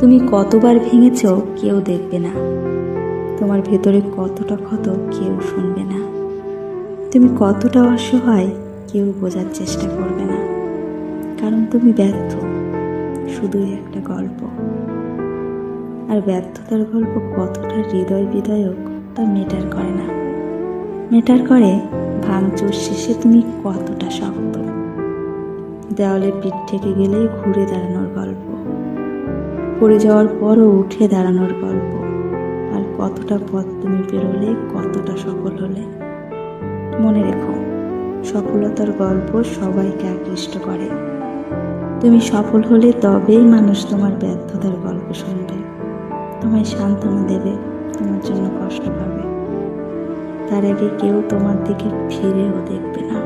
তুমি কতবার ভেঙেছ কেউ দেখবে না, তোমার ভেতরে কতটা ক্ষত কেউ শুনবে না, তুমি কতটা অসহায় কেউ বোঝার চেষ্টা করবে না, কারণ তুমি ব্যর্থ, শুধুই একটা গল্প। আর ব্যর্থতার গল্প কতটা হৃদয় বিদায়ক তা ম্যাটার করে না, ম্যাটার করে ভাঙচুর শেষে তুমি কতটা শক্ত, দেওয়ালে পিঠ থেকে গেলে ঘুরে দাঁড়ানোর গল্প, পড়ে যাওয়ার পরও উঠে দাঁড়ানোর গল্প, আর কতটা পথ তুমি পেরোলে, কতটা সফল হলে। মনে রেখো, সফলতার গল্প সবাইকে আকৃষ্ট করে। তুমি সফল হলে তবেই মানুষ তোমার ব্যর্থতার গল্প শুনবে, তোমায় সান্ত্বনা দেবে, তোমার জন্য কষ্ট পাবে। তার আগে কেউ তোমার দিকে ফিরেও দেখবে না।